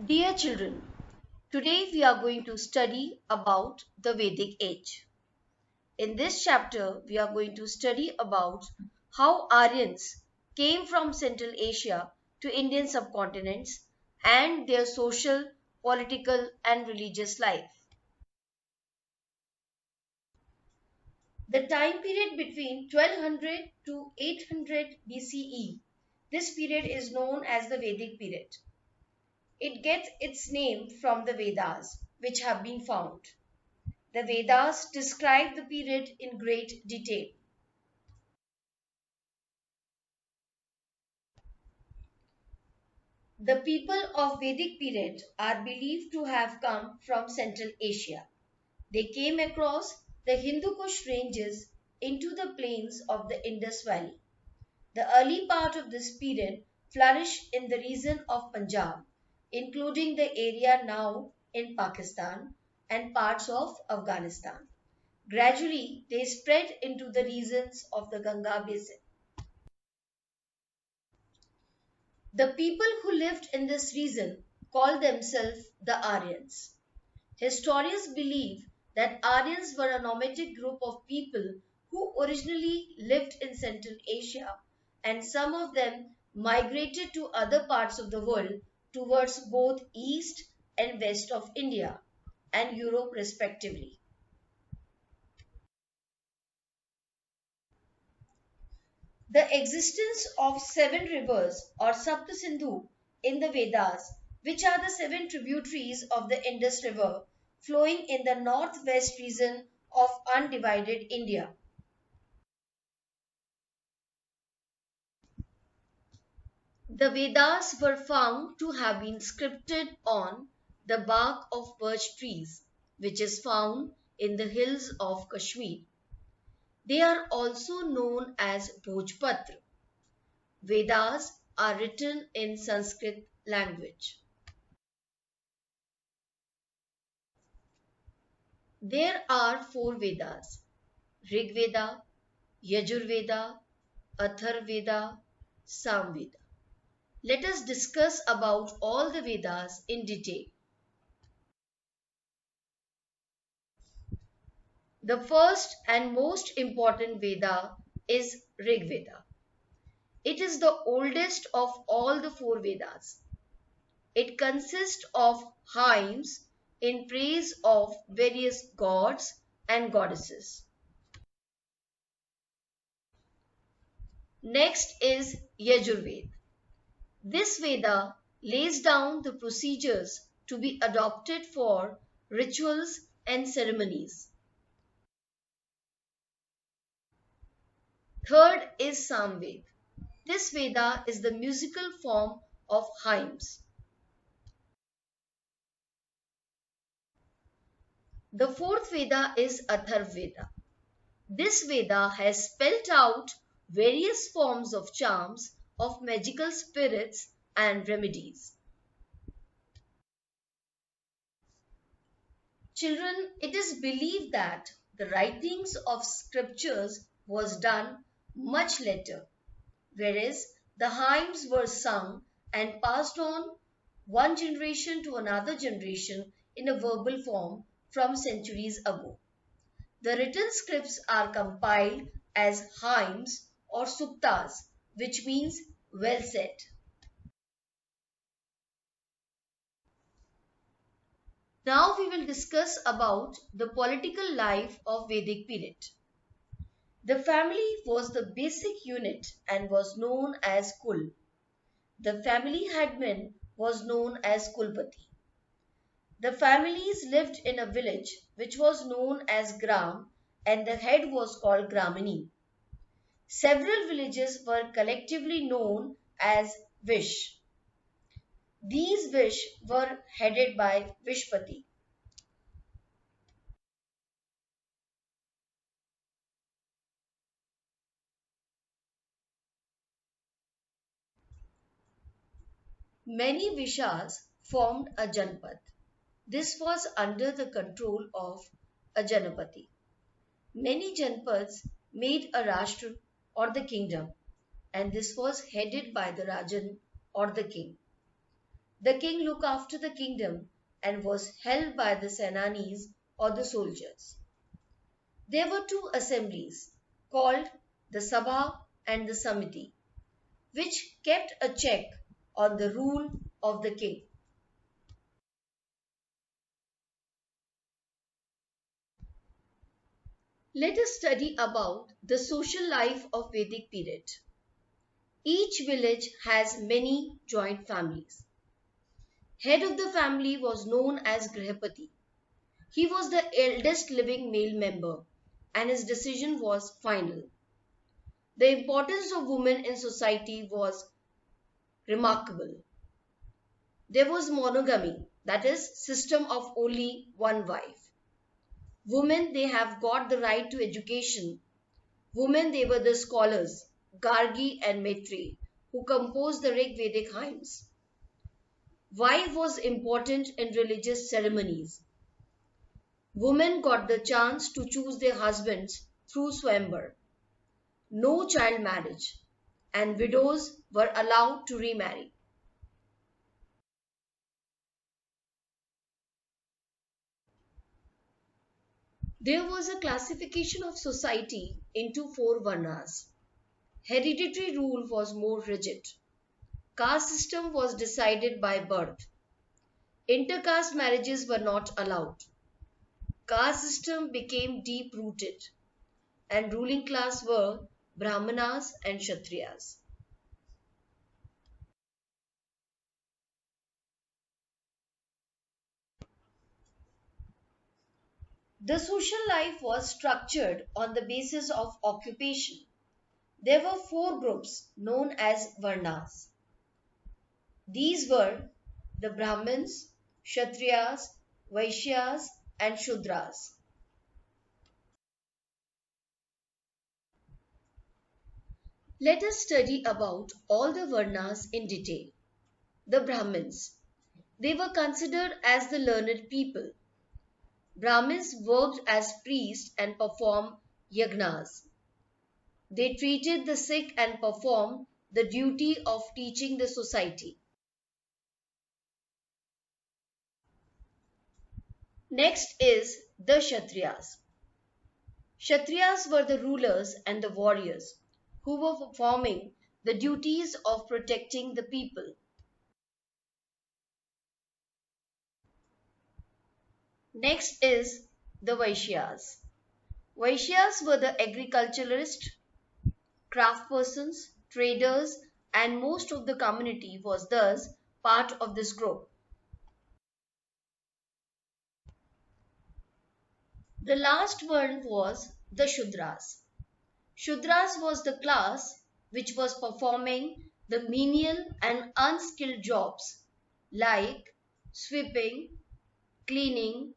Dear children, today we are going to study about the Vedic age. In this chapter, we are going to study about how Aryans came from Central Asia to Indian subcontinents and their social, political and religious life. The time period between 1200 to 800 BCE, this period is known as the Vedic period. It gets its name from the Vedas, which have been found. The Vedas describe the period in great detail. The people of Vedic period are believed to have come from Central Asia. They came across the Hindu Kush ranges into the plains of the Indus Valley. The early part of this period flourished in the region of Punjab, including the area now in Pakistan and parts of Afghanistan. Gradually, they spread into the regions of the Ganga basin. The people who lived in this region called themselves the Aryans. Historians believe that Aryans were a nomadic group of people who originally lived in Central Asia, and some of them migrated to other parts of the world towards both east and west of India and Europe respectively. The existence of seven rivers or Saptasindhu in the Vedas, which are the seven tributaries of the Indus River flowing in the northwest region of undivided India. The Vedas were found to have been scripted on the bark of birch trees, which is found in the hills of Kashmir. They are also known as Bhojpatra. Vedas are written in Sanskrit language. There are four Vedas: Rig Veda, Yajur Veda, Athar Veda, Sam Veda. Let us discuss about all the Vedas in detail. The first and most important Veda is Rig Veda. It is the oldest of all the four Vedas. It consists of hymns in praise of various gods and goddesses. Next is Yajurveda. This Veda lays down the procedures to be adopted for rituals and ceremonies. Third is Samved. This Veda is the musical form of hymns. The fourth Veda is Atharvaveda. This Veda has spelt out various forms of charms of magical spirits and remedies. Children, it is believed that the writings of scriptures was done much later, whereas the hymns were sung and passed on one generation to another generation in a verbal form from centuries ago. The written scripts are compiled as hymns or suktas, which means well said. Now we will discuss about the political life of Vedic period. The family was the basic unit and was known as Kul. The family headman was known as Kulpati. The families lived in a village which was known as Gram and the head was called Gramini. Several villages were collectively known as Vish. These Vish were headed by Vishpati. Many Vishas formed a Janpad. This was under the control of a Janapati. Many Janpads made a Rashtra or the kingdom, and this was headed by the Rajan or the king. The king looked after the kingdom and was held by the Senanis or the soldiers. There were two assemblies called the Sabha and the Samiti, which kept a check on the rule of the king. Let us study about the social life of Vedic period. Each village has many joint families. Head of the family was known as Grihapati. He was the eldest living male member and his decision was final. The importance of women in society was remarkable. There was monogamy, that is, system of only one wife. Women, they have got the right to education. Women, they were the scholars, Gargi and Maitri, who composed the Rig Vedic hymns. Wife was important in religious ceremonies. Women got the chance to choose their husbands through Swayamvar. No child marriage, and widows were allowed to remarry. There was a classification of society into four Varnas. Hereditary rule was more rigid. Caste system was decided by birth. Intercaste marriages were not allowed. Caste system became deep rooted, and ruling class were Brahmanas and Kshatriyas. The social life was structured on the basis of occupation. There were four groups known as Varnas. These were the Brahmins, Kshatriyas, Vaishyas, and Shudras. Let us study about all the Varnas in detail. The Brahmins. They were considered as the learned people. Brahmins worked as priests and performed yagnas. They treated the sick and performed the duty of teaching the society. Next is the Kshatriyas. Kshatriyas were the rulers and the warriors who were performing the duties of protecting the people. Next is the Vaishyas. Vaishyas were the agriculturalists, craftspersons, traders, and most of the community was thus part of this group. The last one was the Shudras. Shudras was the class which was performing the menial and unskilled jobs like sweeping, cleaning,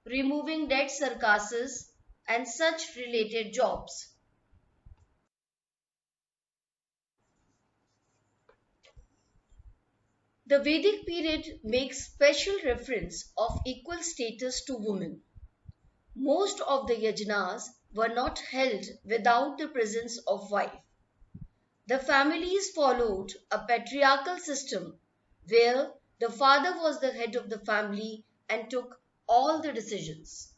removing dead carcasses, and such related jobs. The Vedic period makes special reference of equal status to women. Most of the yajnas were not held without the presence of wife. The families followed a patriarchal system where the father was the head of the family and took all the decisions.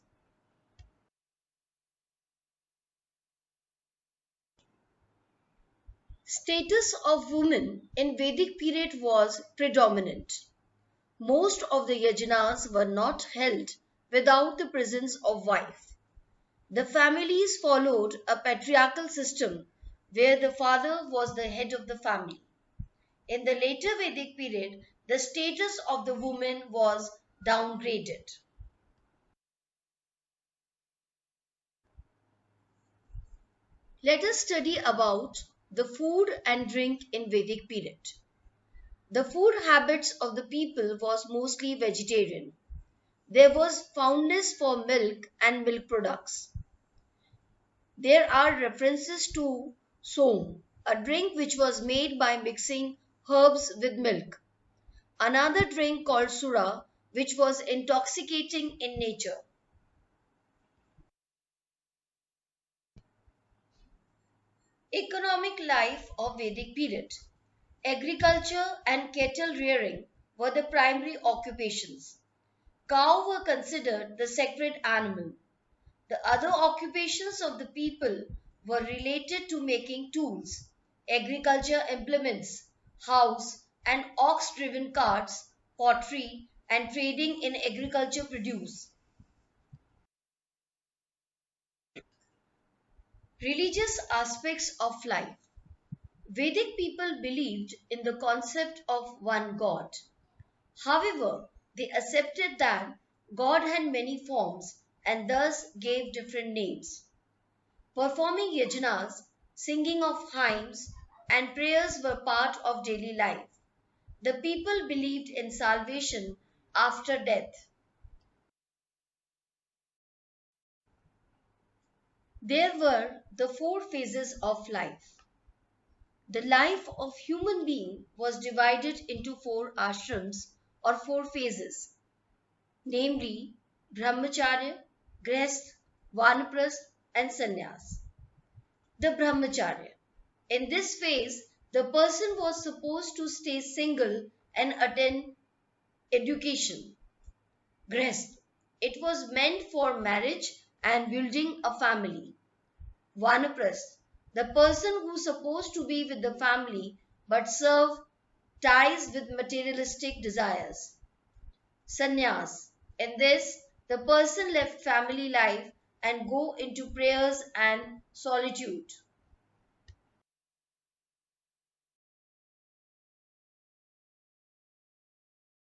Status of women in Vedic period was predominant. Most of the yajnas were not held without the presence of wife. The families followed a patriarchal system where the father was the head of the family. In the later Vedic period, the status of the woman was downgraded. Let us study about the food and drink in Vedic period. The food habits of the people was mostly vegetarian. There was fondness for milk and milk products. There are references to som, a drink which was made by mixing herbs with milk. Another drink called sura, which was intoxicating in nature. Economic life of Vedic period. Agriculture and cattle rearing were the primary occupations. Cow were considered the sacred animal. The other occupations of the people were related to making tools, agriculture implements, house and ox driven carts, pottery, and trading in agriculture produce. Religious aspects of life. Vedic people believed in the concept of one God. However, they accepted that God had many forms and thus gave different names. Performing yajnas, singing of hymns, and prayers were part of daily life. The people believed in salvation after death. There were the four phases of life. The life of human being was divided into four ashrams or four phases, namely brahmacharya, grihasth, vanaprasth and sannyas. The brahmacharya. In this phase, the person was supposed to stay single and attend education. Grihasth. It was meant for marriage and building a family. Vanaprasth. The person who's supposed to be with the family but serve ties with materialistic desires. Sannyas. In this, the person left family life and go into prayers and solitude.